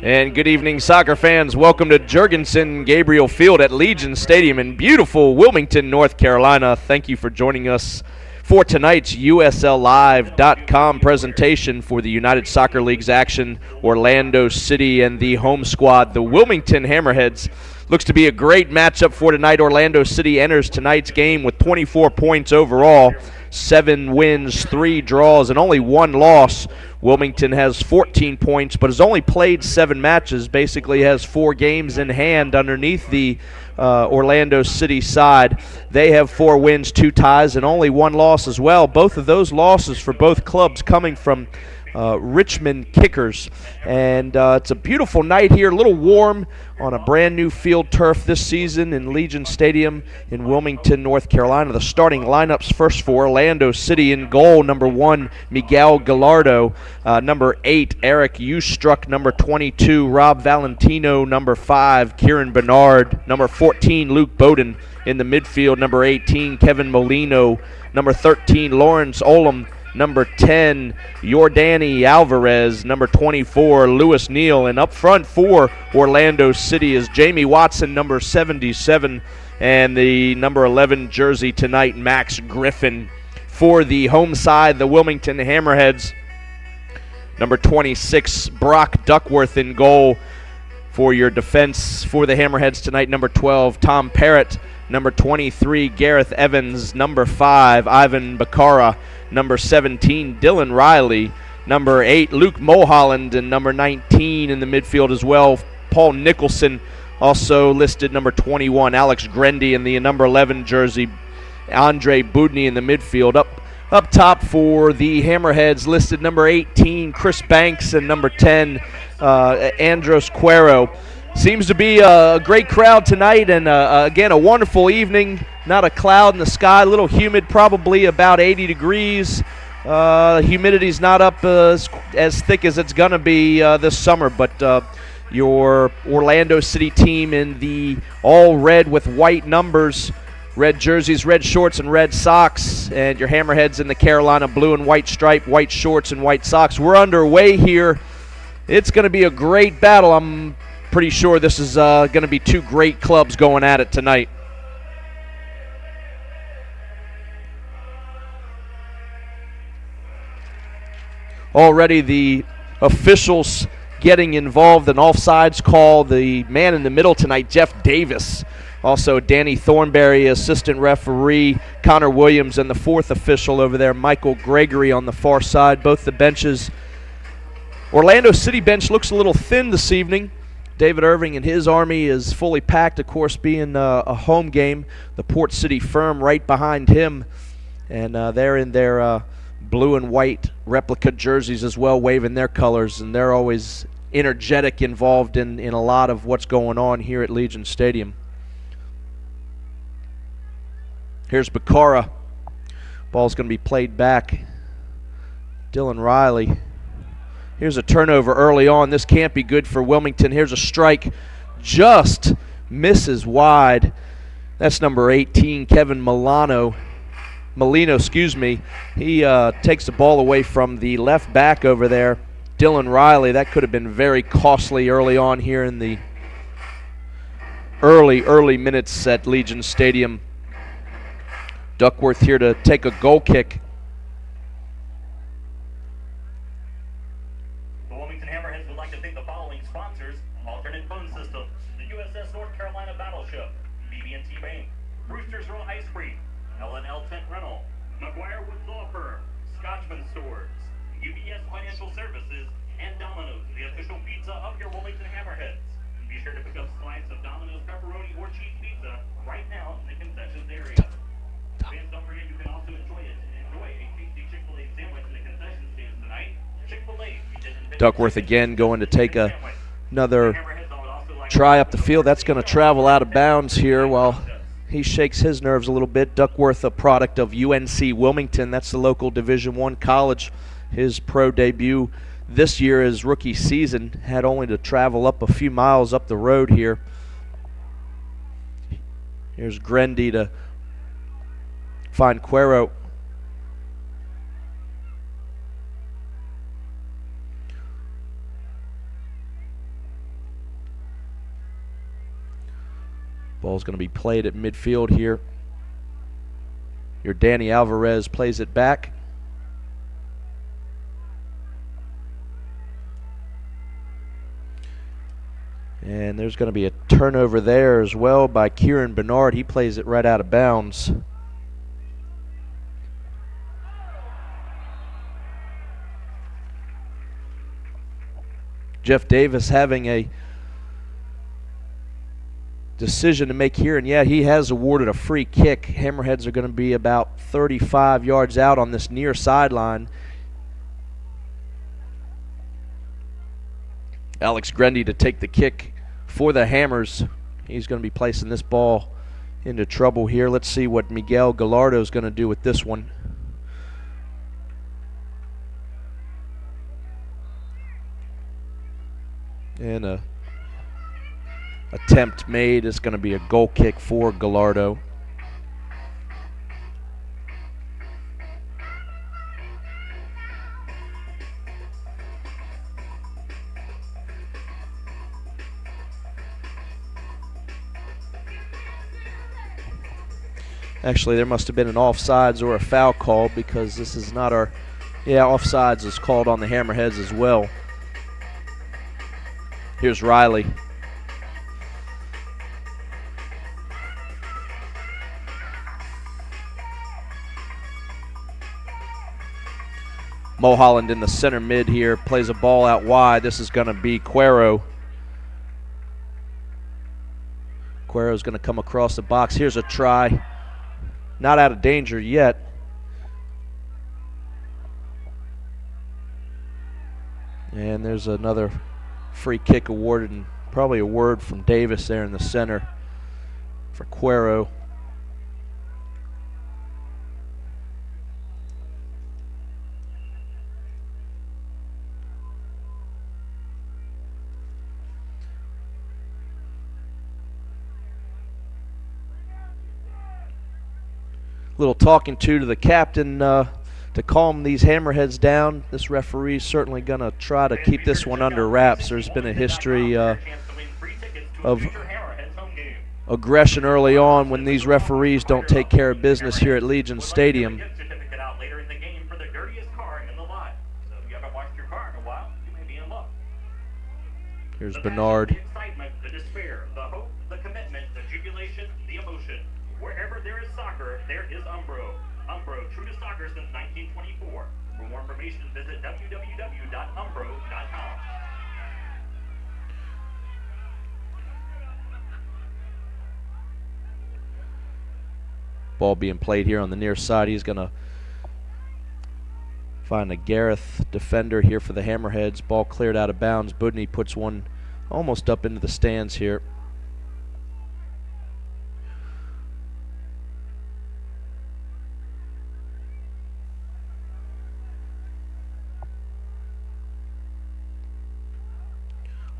And good evening, soccer fans. Welcome to Jurgensen Gabriel Field at Legion Stadium in beautiful Wilmington, North Carolina. Thank you for joining us for tonight's USLLive.com presentation for the United Soccer League's action. Orlando City and the home squad, the Wilmington Hammerheads. Looks to be a great matchup for tonight. Orlando City enters tonight's game with 24 points overall, 7 wins, 3 draws, and only 1 loss. Wilmington has 14 points, but has only played 7 matches, basically has 4 games in hand underneath the Orlando City side. They have 4 wins, 2 ties, and only 1 loss as well. Both of those losses for both clubs coming from Richmond Kickers. And it's a beautiful night here, a little warm on a brand new field turf this season in Legion Stadium in Wilmington, North Carolina. The starting lineups first for Orlando City: in goal, number 1, Miguel Gallardo, number 8, Eric Ustruck, number 22, Rob Valentino, number 5, Kieran Bernard, number 14, Luke Bowden in the midfield, number 18, Kevin Molino, number 13, Lawrence Olam, number 10, Jordani Alvarez, number 24, Lewis Neal, and up front for Orlando City is Jamie Watson, number 77, and the number 11 jersey tonight, Max Griffin. For the home side, the Wilmington Hammerheads, number 26, Brock Duckworth in goal. For your defense for the Hammerheads tonight, number 12, Tom Parrott, number 23, Gareth Evans, number 5, Ivan Bakara, number 17, Dylan Riley, number 8, Luke Mulholland, and number 19 in the midfield as well, Paul Nicholson. Also listed number 21, Alex Grendy, in the number 11 jersey, Andre Budny in the midfield. Up top for the Hammerheads, listed number 18, Chris Banks, and number 10, Andros Cuero. Seems to be a great crowd tonight, and again, a wonderful evening. Not a cloud in the sky, a little humid, probably about 80 degrees. Humidity's not up as thick as it's going to be this summer, but your Orlando City team in the all red with white numbers, red jerseys, red shorts, and red socks, and your Hammerheads in the Carolina blue and white stripe, white shorts, and white socks. We're underway here. It's going to be a great battle. I'm pretty sure this is going to be 2 great clubs going at it tonight. Already the officials getting involved, an offsides call. The man in the middle tonight, Jeff Davis. Also Danny Thornberry, assistant referee, Connor Williams, and the 4th official over there, Michael Gregory, on the far side. Both the benches. Orlando City bench looks a little thin this evening. David Irving and his army is fully packed, of course, being a home game. The Port City Firm right behind him, and they're in their blue and white replica jerseys as well, waving their colors, and they're always energetic, involved in a lot of what's going on here at Legion Stadium. Here's Bakara. Ball's going to be played back. Dylan Riley. Here's a turnover early on. This can't be good for Wilmington. Here's a strike. Just misses wide. That's number 18, Kevin Molino. He takes the ball away from the left back over there, Dylan Riley. That could have been very costly early on here in the early minutes at Legion Stadium. Duckworth here to take a goal kick. The Wilmington Hammerheads would like to thank the following sponsors: Alternate Phone System, the USS North Carolina Battleship, BB&T Bank, Brewster's Row Ice Cream, L&L Tent Rental, McGuire Woods Law Firm, Scotchman Stores, UBS Financial Services, and Domino's, the official pizza of your Wilmington Hammerheads. Be sure to pick up slices of Domino's pepperoni or cheese pizza right now in the concessions area. Fans, don't forget you can also enjoy a tasty Chick-fil-A sandwich in the concession stands tonight. Chick-fil-A. Duckworth again going to take another try up the field. That's going to travel out of bounds here while he shakes his nerves a little bit. Duckworth, a product of UNC Wilmington. That's the local Division I college. His pro debut this year, his rookie season, had only to travel up a few miles up the road here. Here's Grendy to find Cuero. Ball's going to be played at midfield here. Your Danny Alvarez plays it back. And there's going to be a turnover there as well by Kieran Bernard. He plays it right out of bounds. Jeff Davis having a decision to make here, and yeah, he has awarded a free kick. Hammerheads are going to be about 35 yards out on this near sideline. Alex Grendy to take the kick for the Hammers. He's going to be placing this ball into trouble here. Let's see what Miguel Gallardo is going to do with this one. And a attempt made. Is going to be a goal kick for Gallardo. Actually, there must have been an offsides or a foul call, because this is not our... Yeah, offsides is called on the Hammerheads as well. Here's Riley. Mulholland in the center mid here, plays a ball out wide. This is going to be Cuero. Cuero's going to come across the box. Here's a try. Not out of danger yet. And there's another free kick awarded, and probably a word from Davis there in the center for Cuero. Little talking to the captain to calm these Hammerheads down. This referee's certainly going to try to keep this one under wraps. There's been a history of aggression early on when these referees don't take care of business here at Legion Stadium. Here's Bernard. Wherever there is soccer, there is Umbro. Umbro, true to soccer since 1924. For more information, visit www.umbro.com. Ball being played here on the near side. He's going to find a Gareth defender here for the Hammerheads. Ball cleared out of bounds. Budney puts one almost up into the stands here.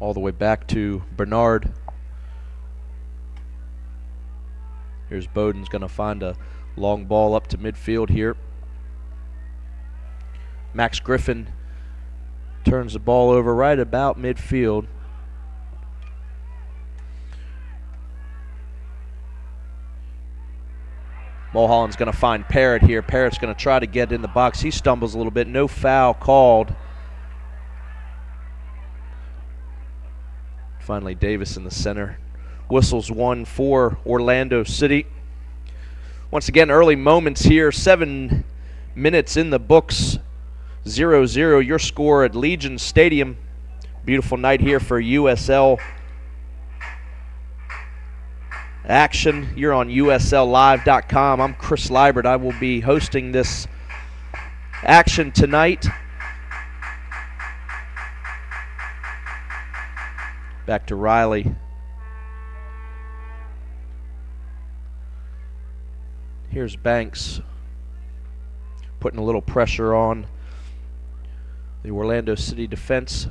All the way back to Bernard. Here's Bowden's going to find a long ball up to midfield here. Max Griffin turns the ball over right about midfield. Mulholland's going to find Parrott here. Parrott's going to try to get in the box. He stumbles a little bit. No foul called. Finally, Davis in the center. Whistles one for Orlando City. Once again, early moments here. 7 minutes in the books. 0-0 your score at Legion Stadium. Beautiful night here for USL action. You're on USLLive.com. I'm Chris Liebert. I will be hosting this action tonight. Back to Riley. Here's Banks putting a little pressure on the Orlando City defense.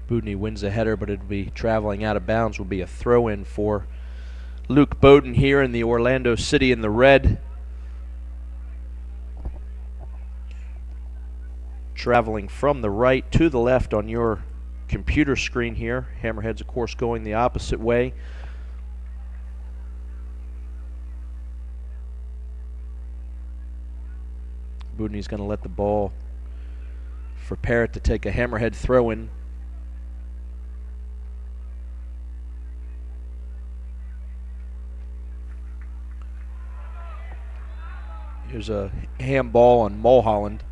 Boudiney wins the header, but it'll be traveling out of bounds. Will be a throw-in for Luke Bowden here in the Orlando City in the red. Traveling from the right to the left on your computer screen here. Hammerheads, of course, going the opposite way. Boudiney's going to let the ball for Parrott to take a Hammerhead throw-in. Here's a handball on Mulholland.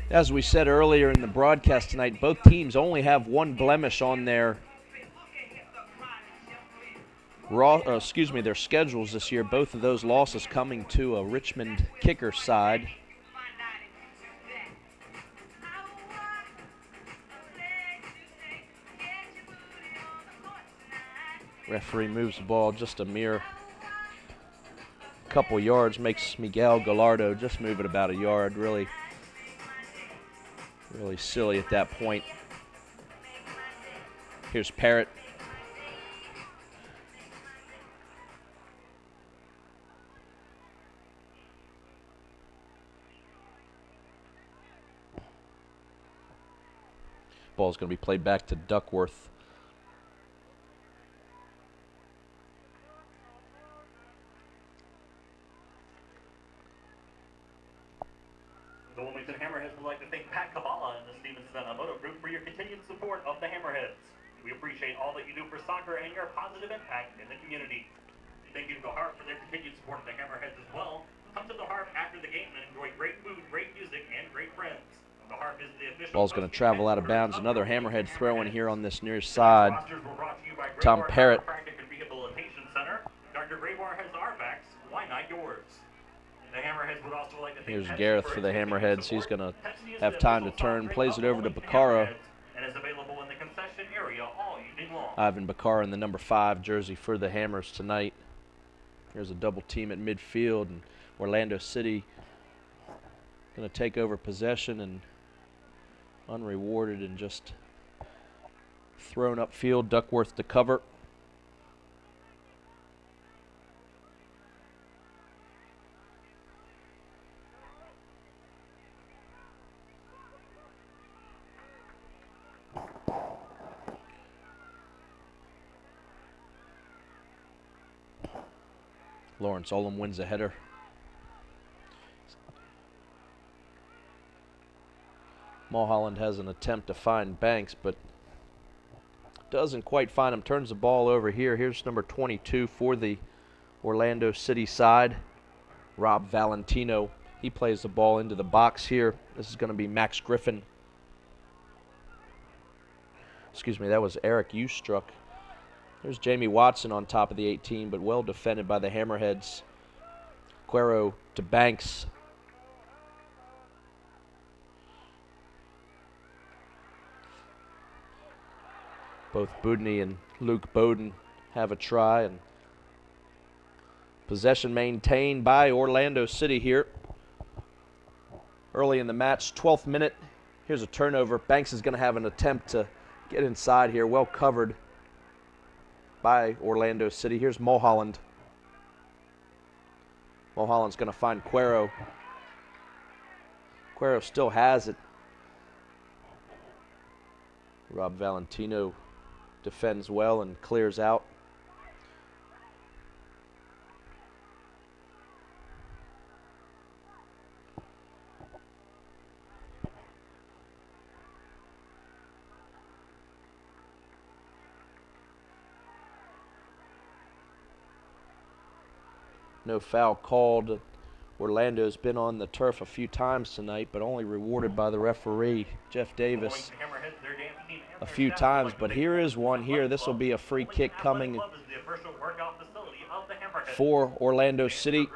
As we said earlier in the broadcast tonight, both teams only have one blemish on their their schedules this year. Both of those losses coming to a Richmond kicker side. Referee moves the ball just a mere couple yards, makes Miguel Gallardo just move it about a yard. Really silly at that point. Here's Parrott. Ball's going to be played back to Duckworth. The Wilmington Hammerheads would like to thank Pat Kabbalah and the Stevenson Automotive Group for your continued support of the Hammerheads. We appreciate all that you do for soccer and your positive impact in the community. Thank you to the Harp for their continued support of the Hammerheads as well. Come to the Harp after the game and enjoy great food, great music, and great friends. The Harp is the official. Ball's going to travel out of bounds. Another Hammerhead throw in here on this near side. Tom Parrott. Dr. Graybar has our backs. Why not yours? The Hammerheads would also like to thank Here's Pepsi Gareth for for the its Hammerheads. support. He's going to Pepsi is have the time to official turn. soft Plays drink it of over to the Bacara. Hammerheads and is available in the concession area all evening long. Ivan Bacara in the number 5 jersey for the Hammers tonight. Here's a double team at midfield, and Orlando City going to take over possession and unrewarded and just thrown upfield. Duckworth to cover. Lawrence Olam wins the header. Mulholland has an attempt to find Banks, but doesn't quite find him. Turns the ball over here. Here's number 22 for the Orlando City side, Rob Valentino. He plays the ball into the box here. This is going to be Max Griffin. Excuse me, that was Eric Ustruck. There's Jamie Watson on top of the 18, but well defended by the Hammerheads. Cuero to Banks. Both Boudiney and Luke Bowden have a try, and possession maintained by Orlando City here. Early in the match, 12th minute. Here's a turnover. Banks is going to have an attempt to get inside here. Well covered by Orlando City. Here's Mulholland. Mulholland's going to find Cuero. Cuero still has it. Rob Valentino defends well and clears out. No foul called. Orlando's been on the turf a few times tonight, but only rewarded by the referee, Jeff Davis, a few times. But here is one here. This will be a free kick coming for Orlando City.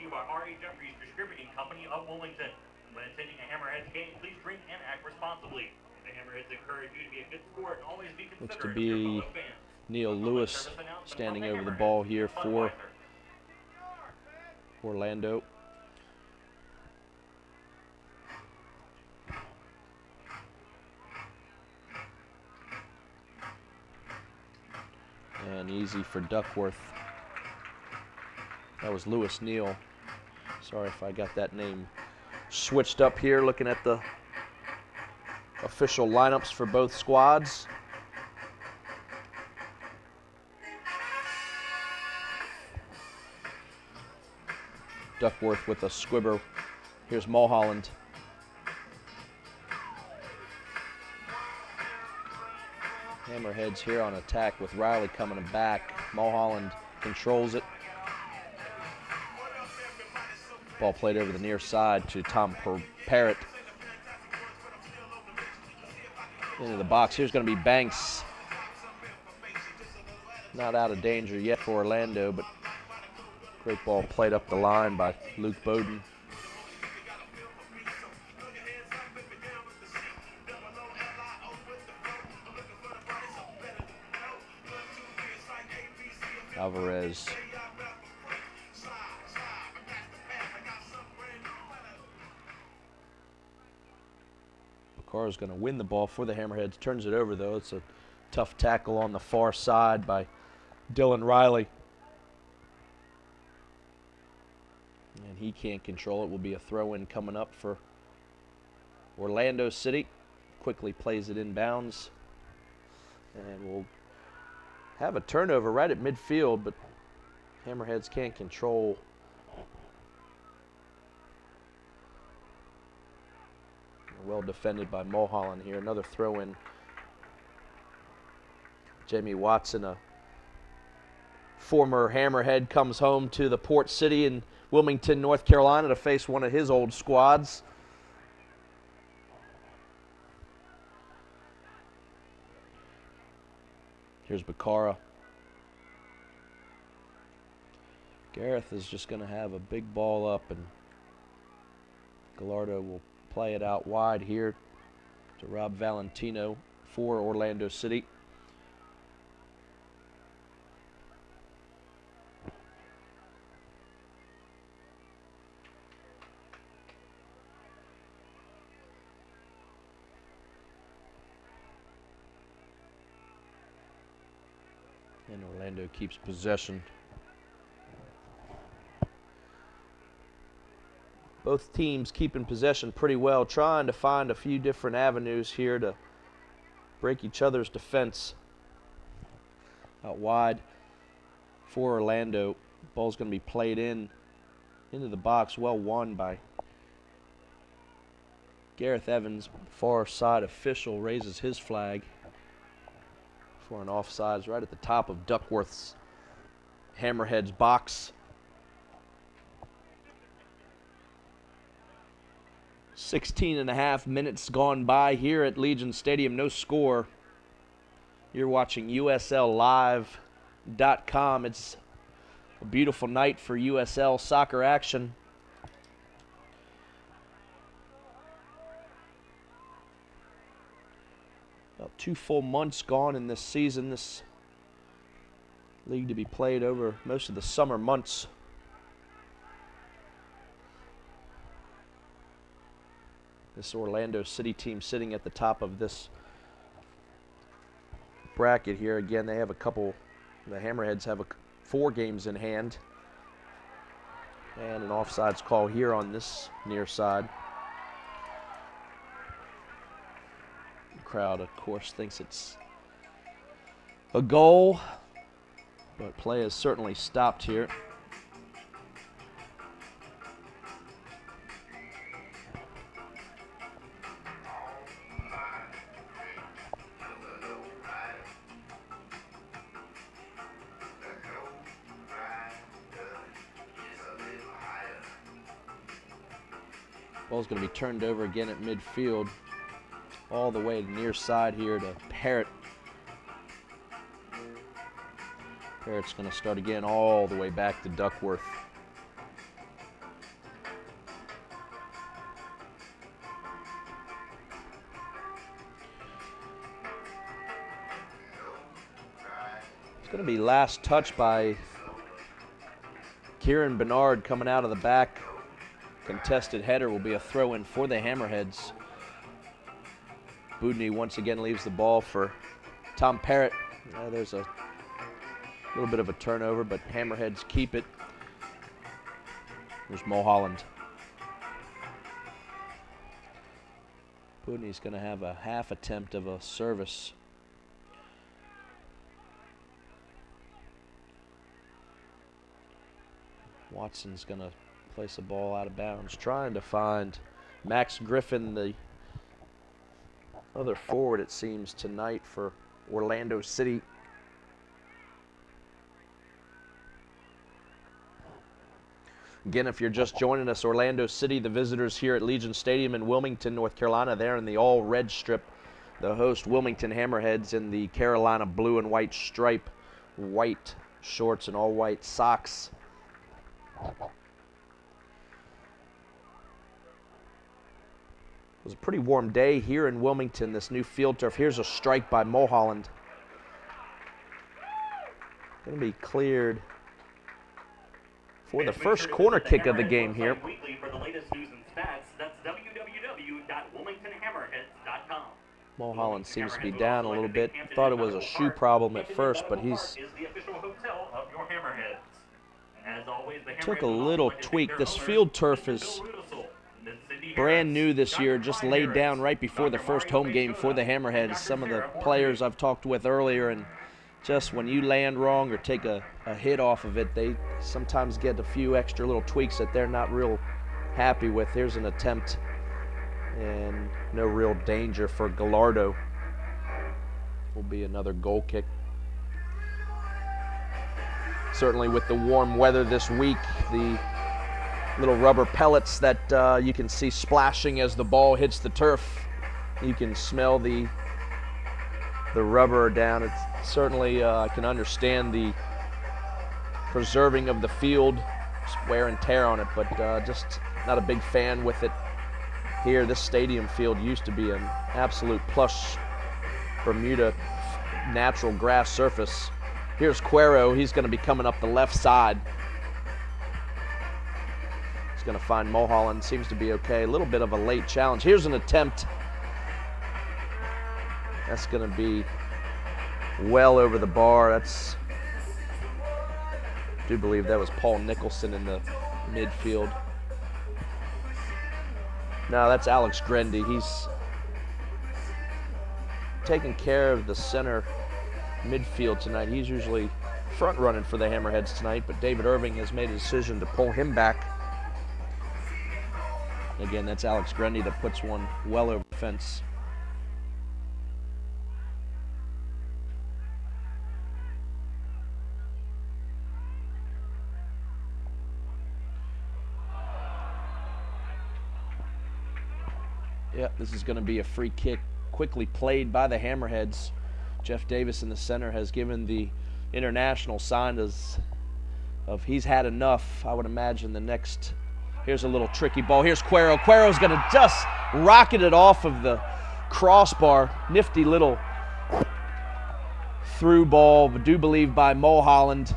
to you by R.A. Jeffries Distributing Company of Wilmington. When attending a Hammerheads game, please drink and act responsibly. The Hammerheads encourage you to be a good sport and always be Looks to considerate of your be fellow fans. Neil A public Lewis service announcement standing from over the Hammerheads ball here and for Budweiser. Orlando. And easy for Duckworth. That was Lewis Neal. Sorry if I got that name switched up here, looking at the official lineups for both squads. Duckworth with a squibber. Here's Mulholland. Hammerheads here on attack with Riley coming back. Mulholland controls it. Ball played over the near side to Tom Parrott. Into the box. Here's going to be Banks. Not out of danger yet for Orlando, but great ball played up the line by Luke Bowden. Alvarez. Bacar's going to win the ball for the Hammerheads. Turns it over, though. It's a tough tackle on the far side by Dylan Riley. And he can't control it. Will be a throw-in coming up for Orlando City. Quickly plays it inbounds. And we'll have a turnover right at midfield, but Hammerheads can't control. Well defended by Mulholland here. Another throw-in. Jamie Watson, a former Hammerhead, comes home to the Port City in Wilmington, North Carolina to face one of his old squads. Here's Bacara. Gareth is just going to have a big ball up, and Gallardo will play it out wide here to Rob Valentino for Orlando City. And Orlando keeps possession. Both teams keeping possession pretty well, trying to find a few different avenues here to break each other's defense. Out wide for Orlando. Ball's going to be played into the box. Well won by Gareth Evans. Far side official raises his flag for an offsides right at the top of Duckworth's Hammerheads box. 16.5 minutes gone by here at Legion Stadium. No score. You're watching USLLive.com. It's a beautiful night for USL soccer action. About 2 full months gone in this season. This league to be played over most of the summer months. This Orlando City team sitting at the top of this bracket here. Again, they have a couple, the Hammerheads have 4 games in hand. And an offsides call here on this near side. The crowd, of course, thinks it's a goal, but play is certainly stopped here. Ball's going to be turned over again at midfield, all the way to the near side here to Parrott. Parrott's going to start again all the way back to Duckworth. going to be last touch by Kieran Bernard coming out of the back. Contested header will be a throw-in for the Hammerheads. Budny once again leaves the ball for Tom Parrott. There's a little bit of a turnover, but Hammerheads keep it. There's Mulholland. Budny's going to have a half attempt of a service. Watson's going to place a ball out of bounds, trying to find Max Griffin, the other forward, it seems, tonight for Orlando City. Again, if you're just joining us, Orlando City, the visitors here at Legion Stadium in Wilmington, North Carolina. They're in the all-red strip. The host, Wilmington Hammerheads, in the Carolina blue and white stripe, white shorts and all-white socks. It was a pretty warm day here in Wilmington, this new field turf. Here's a strike by Mulholland. Going to be cleared for the first corner kick of the game here. For the latest news and stats, that's www.wilmingtonhammerheads.com. Mulholland seems to be down a little bit. Thought it was a shoe problem at first, but he's took a little tweak. This field turf is brand new this year, just laid down right before the first home game for the Hammerheads. Some of the players I've talked with earlier, and just when you land wrong or take a hit off of it, they sometimes get a few extra little tweaks that they're not real happy with. Here's an attempt, and no real danger for Gallardo. Will be another goal kick. Certainly with the warm weather this week, the little rubber pellets that you can see splashing as the ball hits the turf, you can smell the rubber down. It's certainly, I can understand the preserving of the field, wear and tear on it, but just not a big fan with it here. This stadium field used to be an absolute plush Bermuda natural grass surface. Here's Cuero. He's going to be coming up the left side. He's going to find Mulholland. Seems to be okay. A little bit of a late challenge. Here's an attempt. That's going to be well over the bar. I do believe that was Paul Nicholson in the midfield. No, that's Alex Grendy. He's taking care of the center midfield tonight. He's usually front running for the Hammerheads tonight, but David Irving has made a decision to pull him back. Again, that's Alex Grendy that puts one well over the fence. Yeah, this is going to be a free kick, quickly played by the Hammerheads. Jeff Davis in the center has given the international sign of he's had enough. I would imagine the next. Here's a little tricky ball. Here's Cuero. Cuero's going to just rocket it off of the crossbar. Nifty little through ball, but do believe by Mulholland.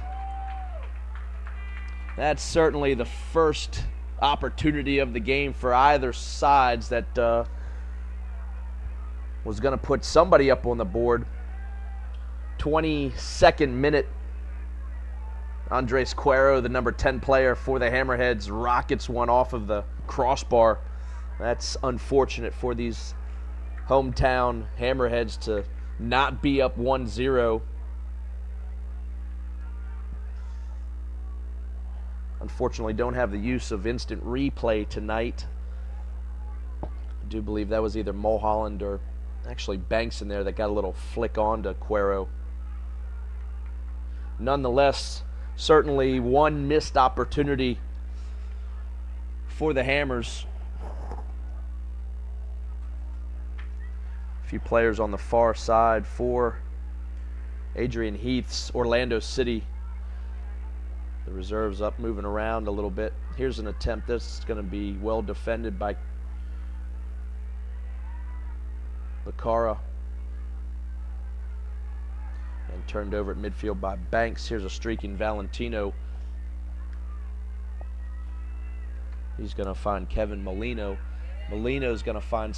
That's certainly the first opportunity of the game for either sides that was going to put somebody up on the board. 22nd minute. Andres Cuero, the number 10 player for the Hammerheads, rockets one off of the crossbar. That's unfortunate for these hometown Hammerheads to not be up 1-0. Unfortunately, don't have the use of instant replay tonight. I do believe that was either Mulholland or actually Banks in there that got a little flick on to Cuero. Nonetheless, certainly one missed opportunity for the Hammers. A few players on the far side for Adrian Heath's Orlando City. The reserves up, moving around a little bit. Here's an attempt. This is going to be well defended by Bacara. And turned over at midfield by Banks. Here's a streaking Valentino. He's going to find Kevin Molino. Molino's going to find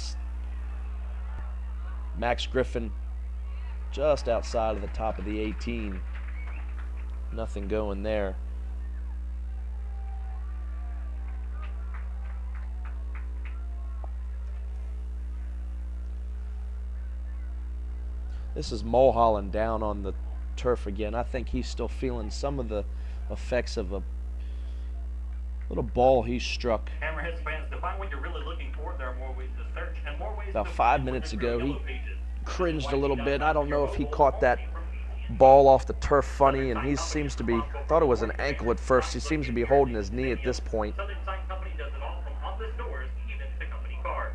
Max Griffin just outside of the top of the 18. Nothing going there. This is Mulholland down on the turf again. I think he's still feeling some of the effects of a little ball he struck. Hammerheads fans, define what you're really looking for. There are more ways to search and more ways About to 5 minutes ago, he cringed a little bit. I don't know if he caught that ball off the turf funny, and he seems to be, thought it was an ankle at first. He seems to be holding his knee at this point. Southern Sign Company does it all from office doors, even to company cars.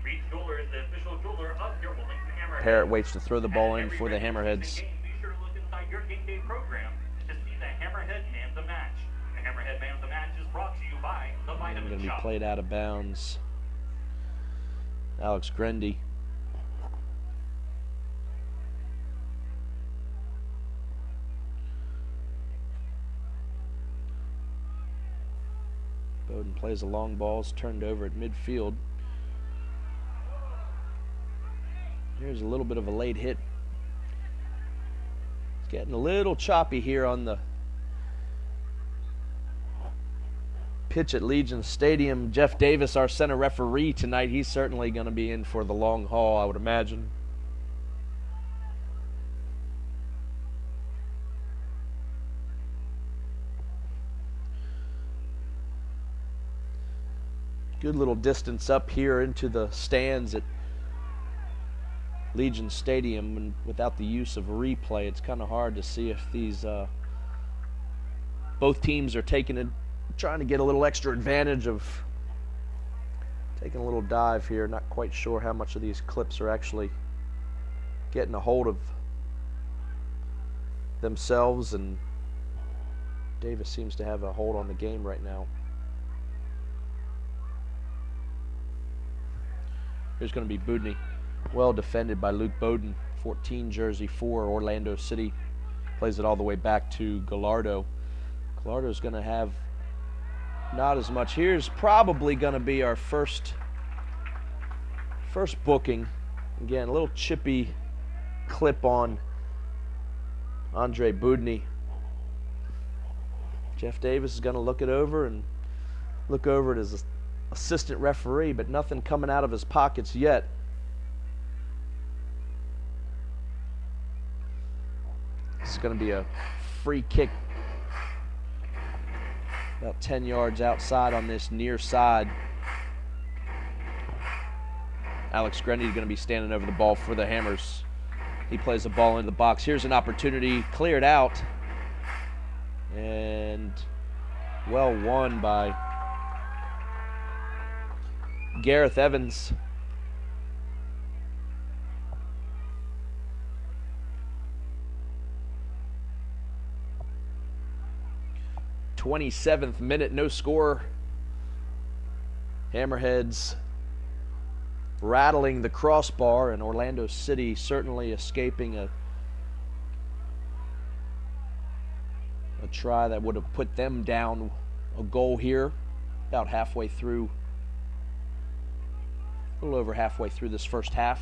Reed's Jeweler is the official jeweler of your Wilmington Hammerheads. Parrott waits to throw the ball in for the Hammerheads. Be sure to look inside your game day program to see the Hammerhead Man of the Match. The Hammerhead Man of the Match is brought to you by the Vitamin Going to be Shop. played out of bounds. Alex Grendy. Bowden plays the long balls, turned over at midfield. Here's a little bit of a late hit. It's getting a little choppy here on the pitch at Legion Stadium. Jeff Davis, our center referee tonight, he's certainly going to be in for the long haul, I would imagine. Good little distance up here into the stands at Legion Stadium, and without the use of a replay, it's kind of hard to see if these both teams are trying to get a little extra advantage of taking a little dive here. Not quite sure how much of these clips are actually getting a hold of themselves, and Davis seems to have a hold on the game right now. Here's going to be Budney. Well defended by Luke Bowden. 14 jersey for Orlando City. Plays it all the way back to Gallardo. Gallardo's going to have not as much. Here's probably going to be our first booking. Again, a little chippy clip on Andre Budney. Jeff Davis is going to look it over and look over it as an assistant referee, but nothing coming out of his pockets yet. It's going to be a free kick about 10 yards outside on this near side. Alex Grendy is going to be standing over the ball for the Hammers. He plays the ball into the box. Here's an opportunity, cleared out, and well won by Gareth Evans. 27th minute, no score. Hammerheads rattling the crossbar, and Orlando City certainly escaping a try that would have put them down a goal here about halfway through, a little over halfway through this first half.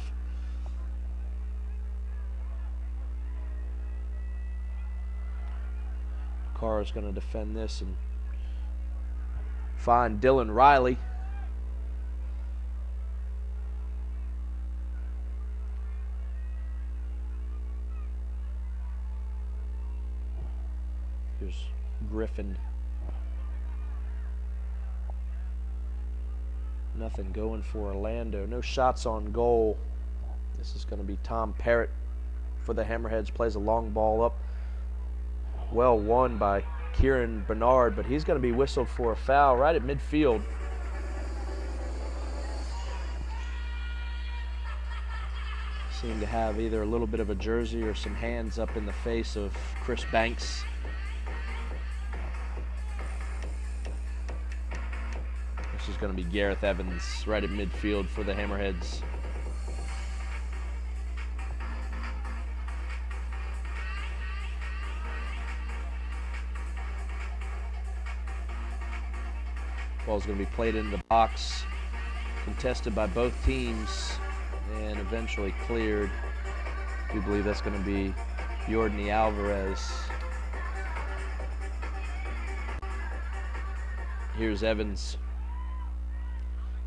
Carr is going to defend this and find Dylan Riley. Here's Griffin. Nothing going for Orlando. No shots on goal. This is going to be Tom Parrott for the Hammerheads. Plays a long ball up. Well won by Kieran Bernard, but he's going to be whistled for a foul right at midfield. Seemed to have either a little bit of a jersey or some hands up in the face of Chris Banks. This is going to be Gareth Evans right at midfield for the Hammerheads. Ball's going to be played into the box, contested by both teams, and eventually cleared. We believe that's going to be Jordan Alvarez. Here's Evans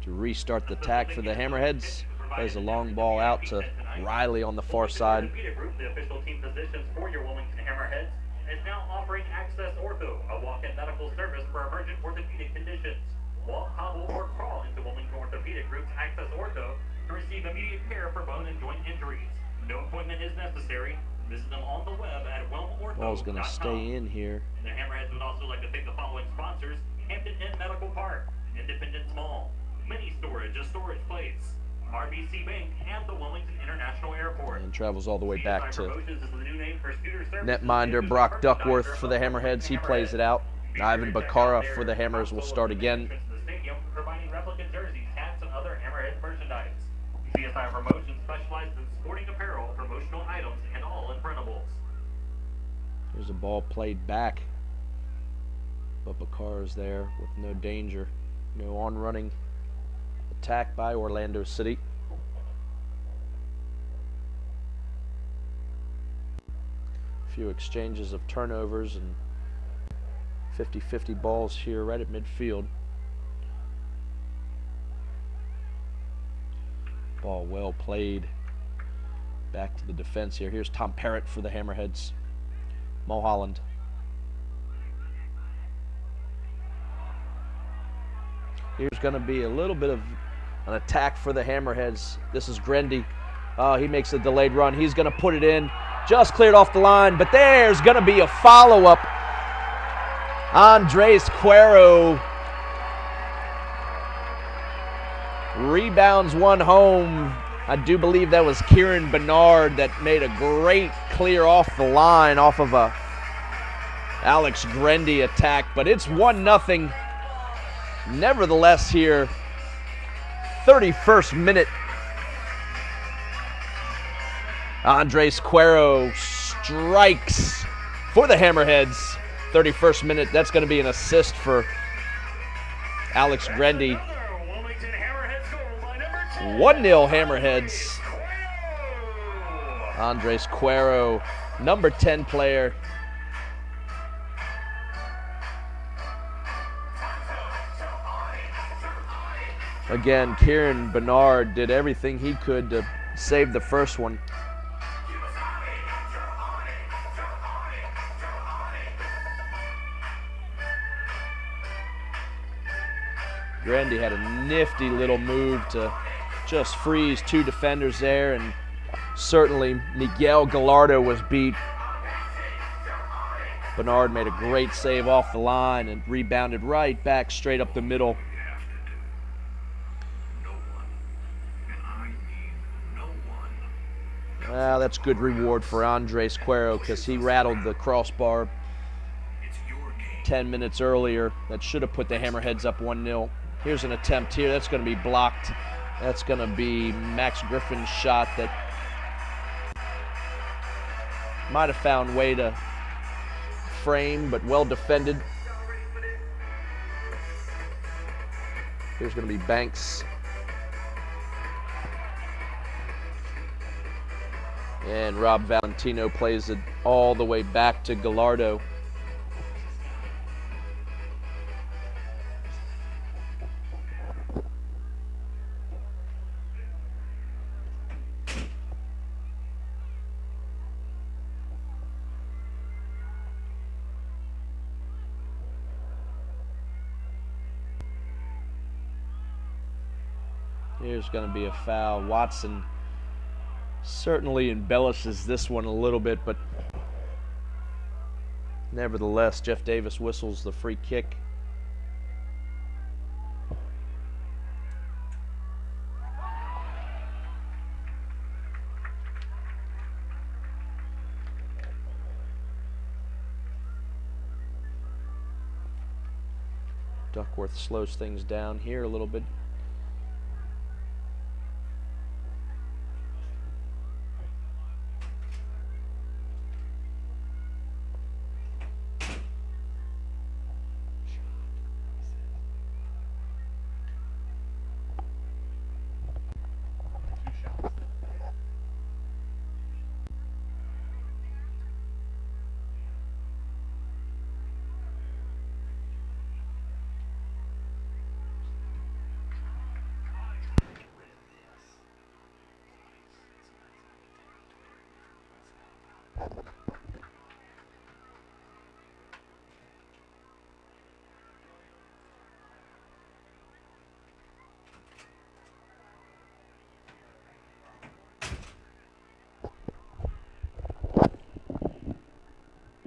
to restart the attack for the Hammerheads. Plays a long ball out to Riley on the far side. The official team physicians for your Wilmington Hammerheads is now offering Access Ortho, a walk-in medical service for emergent orthopedic conditions. Walk, hobble, or crawl into Wilmington Orthopedic Group's Access Ortho to receive immediate care for bone and joint injuries. No appointment is necessary. Visit them on the web at wilmortho.com. Ball's going to stay in here. And the Hammerheads would also like to thank the following sponsors: Hampton Inn Medical Park, Independence Mall, Mini Storage, a storage place, RBC Bank, and the Wilmington International Airport. And travels all the way back to Promotions is the new name for scooter services. netminder Brock Duckworth for the Hammerheads. He plays it out. Ivan Bakara for the Hammers will start again. The stadium, providing replica jerseys, hats, and other Hammerhead merchandise. CSI Promotions specializes in sporting apparel, promotional items, and all imprintables. Here's a ball played back, but Bakara's there with no danger. No on-running attack by Orlando City. A few exchanges of turnovers and 50-50 balls here right at midfield. Ball well played. Back to the defense here. Here's Tom Parrott for the Hammerheads. Mulholland. Here's going to be a little bit of an attack for the Hammerheads. This is Grendy. He makes a delayed run. He's going to put it in. Just cleared off the line, but there's going to be a follow-up. Andres Cuero rebounds one home. I do believe that was Kieran Bernard that made a great clear off the line off of a Alex Grendy attack, but it's 1-0. Nevertheless here, 31st minute. Andres Cuero strikes for the Hammerheads. 31st minute, that's going to be an assist for Alex Grendy. 1-0 Hammerheads. Andres Cuero, number 10 player. Again, Kieran Bernard did everything he could to save the first one. Grendy had a nifty little move to just freeze two defenders there, and certainly Miguel Gallardo was beat. Bernard made a great save off the line and rebounded right back straight up the middle. Well, that's good reward for Andres Cuero because he rattled the crossbar 10 minutes earlier. That should have put the Hammerheads up 1-0. Here's an attempt here. That's going to be blocked. That's going to be Max Griffin's shot that might have found way to frame, but well defended. Here's going to be Banks. And Rob Valentino plays it all the way back to Gallardo. Here's going to be a foul. Watson certainly embellishes this one a little bit, but nevertheless, Jeff Davis whistles the free kick. Duckworth slows things down here a little bit.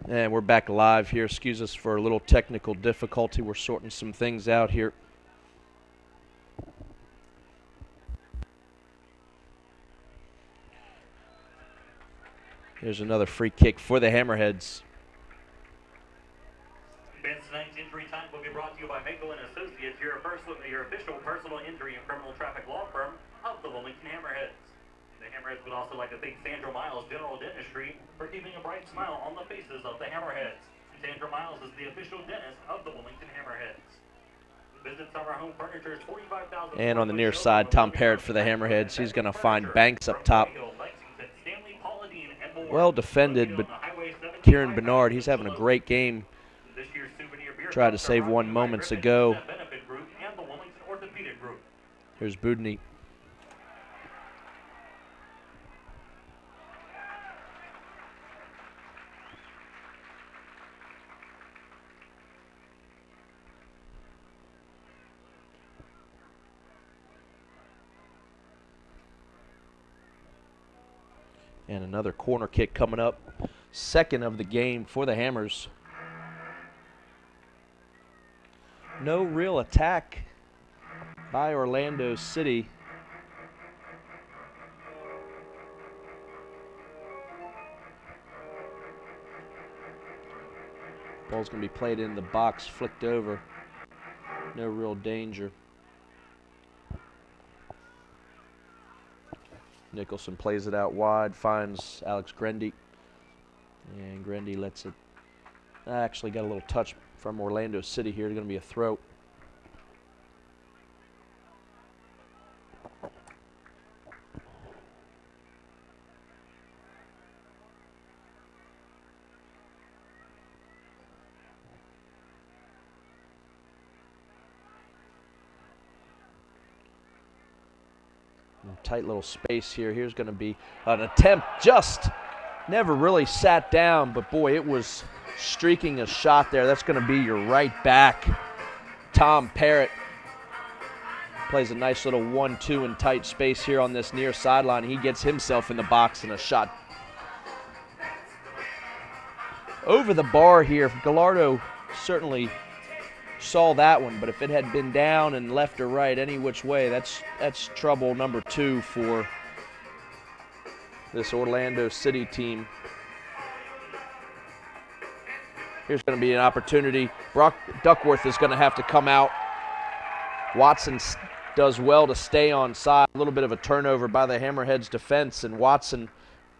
And we're back live here. Excuse us for a little technical difficulty. We're sorting some things out here. Here's another free kick for the Hammerheads. Tonight's injury time will be brought to you by Mako and Associates, your official personal injury and criminal traffic law firm of the Wilmington Hammerheads. The Hammerheads would also like to thank Sandra Miles General Dentistry for keeping a bright smile on the faces of the Hammerheads. Sandra Miles is the official dentist of the Wilmington Hammerheads. Visit Summer Home Furniture's 45,000. And on the near side, Tom Parrott for the Hammerheads. He's going to find Banks up top. Well defended, but Kieran Bernard, he's having a great game. Tried to save one moments ago. Here's Budny. And another corner kick coming up. Second of the game for the Hammers. No real attack by Orlando City. Ball's going to be played in the box, flicked over. No real danger. Nicholson plays it out wide, finds Alex Grendy. And Grendy lets it. Actually got a little touch from Orlando City here. It's going to be a throw. Tight little space here. Here's going to be an attempt. Just never really sat down, but boy, it was streaking a shot there. That's going to be your right back, Tom Parrott. Plays a nice little 1-2 in tight space here on this near sideline. He gets himself in the box and a shot over the bar here. Gallardo certainly saw that one, but if it had been down and left or right, any which way, that's trouble number 2 for this Orlando City team. Here's going to be an opportunity. Brock Duckworth is going to have to come out. Watson does well to stay on side. A little bit of a turnover by the Hammerheads defense, and Watson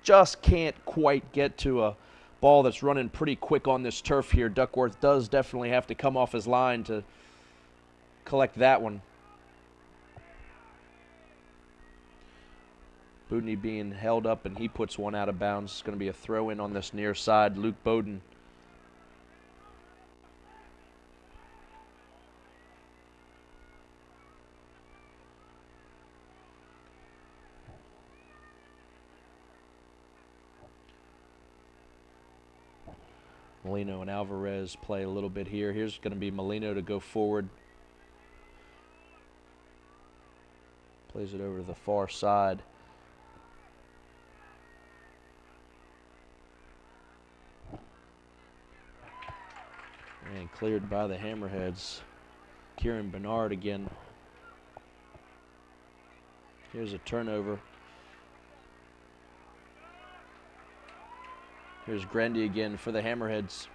just can't quite get to a ball that's running pretty quick on this turf here. Duckworth does definitely have to come off his line to collect that one. Budny being held up, and he puts one out of bounds. It's going to be a throw in on this near side. Luke Bowden. Molino and Alvarez play a little bit here. Here's going to be Molino to go forward. Plays it over to the far side. And cleared by the Hammerheads. Kieran Bernard again. Here's a turnover. Here's Grendy again for the Hammerheads.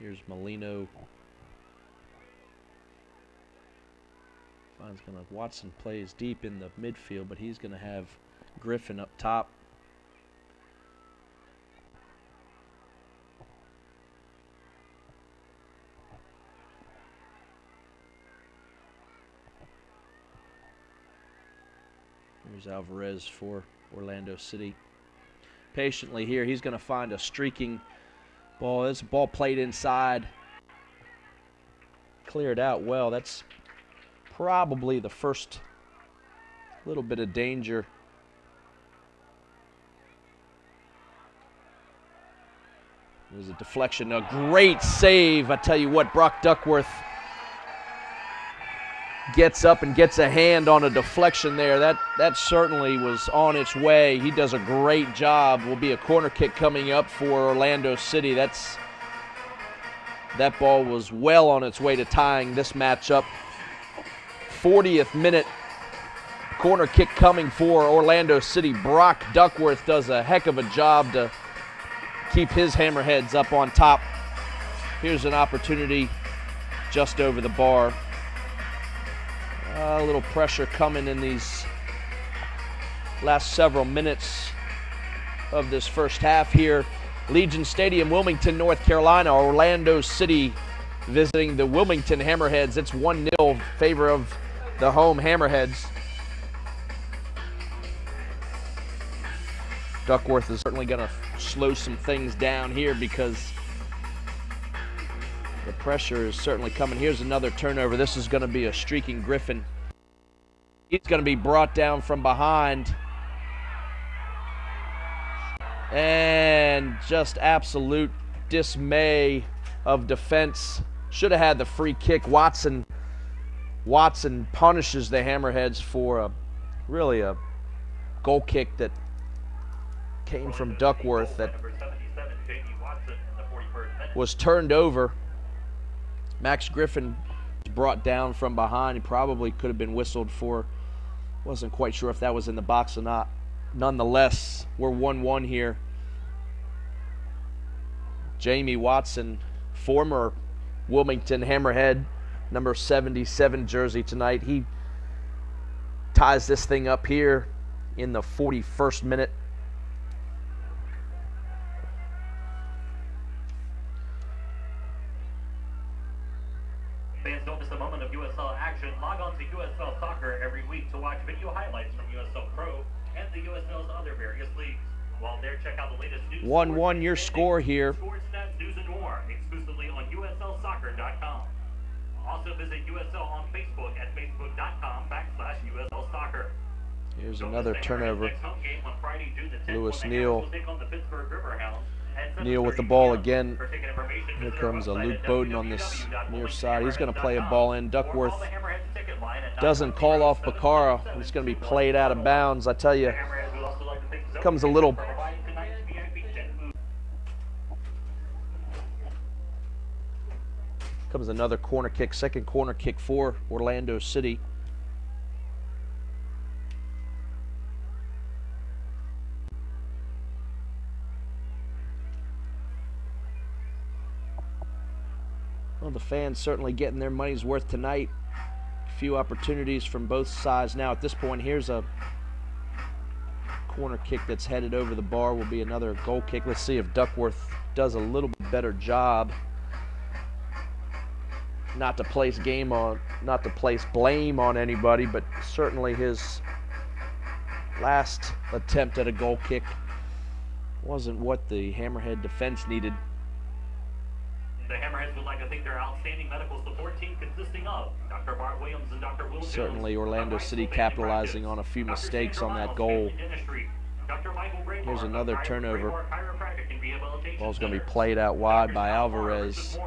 Here's Molino. Watson plays deep in the midfield, but he's going to have Griffin up top. Here's Alvarez for Orlando City. Patiently here, he's going to find a streaking ball. This ball played inside. Cleared out well. That's probably the first little bit of danger. There's a deflection, a great save. I tell you what, Brock Duckworth gets up and gets a hand on a deflection there. That certainly was on its way. He does a great job. Will be a corner kick coming up for Orlando City. That ball was well on its way to tying this match up. 40th minute corner kick coming for Orlando City. Brock Duckworth does a heck of a job to keep his Hammerheads up on top. Here's an opportunity just over the bar. A little pressure coming in these last several minutes of this first half here. Legion Stadium, Wilmington, North Carolina. Orlando City visiting the Wilmington Hammerheads. It's 1-0 in favor of the home Hammerheads. Duckworth is certainly going to slow some things down here because the pressure is certainly coming. Here's another turnover. This is going to be a streaking Griffin. He's going to be brought down from behind. And just absolute dismay of defense. Should have had the free kick. Watson punishes the Hammerheads for really a goal kick that came from Duckworth that was turned over. Max Griffin was brought down from behind. He probably could have been whistled for. Wasn't quite sure if that was in the box or not. Nonetheless, we're 1-1 here. Jamie Watson, former Wilmington Hammerhead, number 77 jersey tonight. He ties this thing up here in the 41st minute. Fans don't miss a moment of USL action. Log on to USL Soccer every week to watch video highlights from USL Pro and the USL's other various leagues. While there, check out the latest news. 1-1 your score here. Sports stats, news, and more exclusively on USLsoccer.com. Also visit USL on Facebook at facebook.com/USL Soccer. Here's another turnover. Lewis Neal. Neal with the ball again. Here comes a Luke Bowden on this near side. He's going to play a ball in. Duckworth doesn't call off Bacara. It's going to be played out of bounds. I tell you, comes a little comes another corner kick, second corner kick for Orlando City. Well, the fans certainly getting their money's worth tonight. A few opportunities from both sides. Now at this point, here's a corner kick that's headed over the bar. Will be another goal kick. Let's see if Duckworth does a little bit better job. Not to place blame on anybody, but certainly his last attempt at a goal kick wasn't what the Hammerhead defense needed. The Hammerheads would like to thank their outstanding medical support team consisting of Dr. Bart Williams and Dr. Will Certainly Orlando City capitalizing on a few mistakes on that goal. Here's another turnover. Ball's going to be played out wide by Alvarez.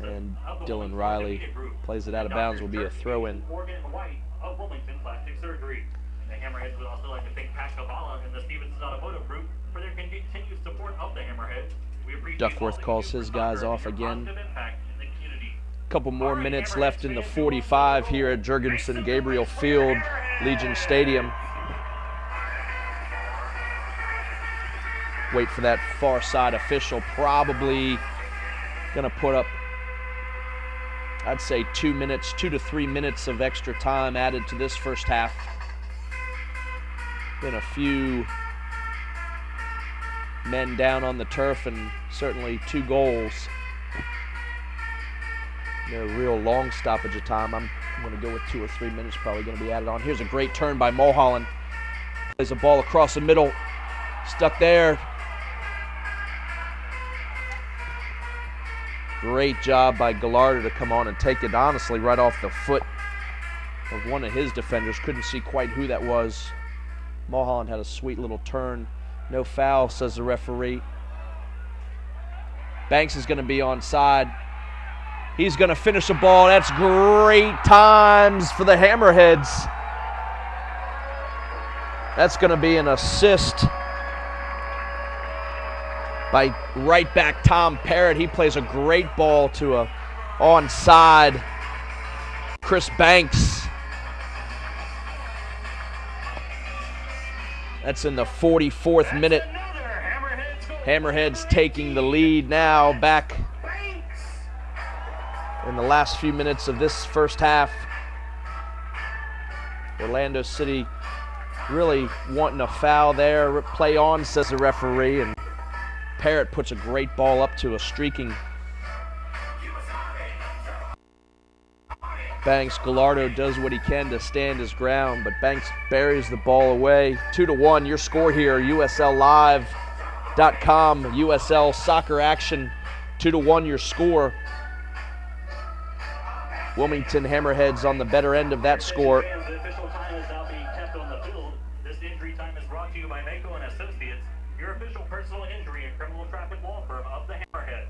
And Dylan Riley plays it out of bounds. Will be a throw-in. The Hammerheads would also like to thank Pat Cavallo and the Stevenson Automotive Group for their continued support of the Hammerheads. Duckworth calls his guys off again. Couple more minutes left in the 45 here at Jurgensen Gabriel Field, Legion Stadium. Wait for that far side official. Probably going to put up, I'd say 2 to 3 minutes of extra time added to this first half. Been a few men down on the turf and certainly 2 goals. No real long stoppage of time. I'm going to go with 2 or 3 minutes probably going to be added on. Here's a great turn by Mulholland. Plays a ball across the middle. Stuck there. Great job by Gallardo to come on and take it honestly right off the foot of one of his defenders. Couldn't see quite who that was. Mulholland had a sweet little turn. No foul, says the referee. Banks is going to be onside. He's going to finish the ball. That's great times for the Hammerheads. That's going to be an assist by right back Tom Parrott. He plays a great ball to a onside Chris Banks. That's in the 44th minute. Hammerheads taking the lead now, back in the last few minutes of this first half. Orlando City really wanting a foul there. Play on, says the referee, and Parrott puts a great ball up to a streaking Banks. Gallardo does what he can to stand his ground, but Banks buries the ball away. 2-1, your score here, USLLive.com, USL Soccer Action, 2-1 your score. Wilmington Hammerheads on the better end of that score. The official time is now being kept on the field. This injury time is brought to you by Mako and Associates, your official personal injury and criminal traffic law firm of the Hammerheads.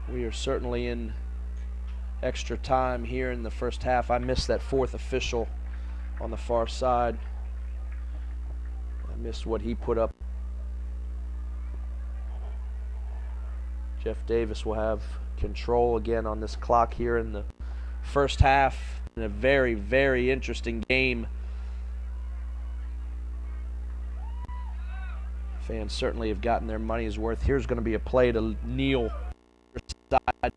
We are certainly in extra time here in the first half. I missed that fourth official on the far side. I missed what he put up. Jeff Davis will have control again on this clock here in the first half. In a very, very interesting game. Fans certainly have gotten their money's worth. Here's going to be a play to Neal. Side.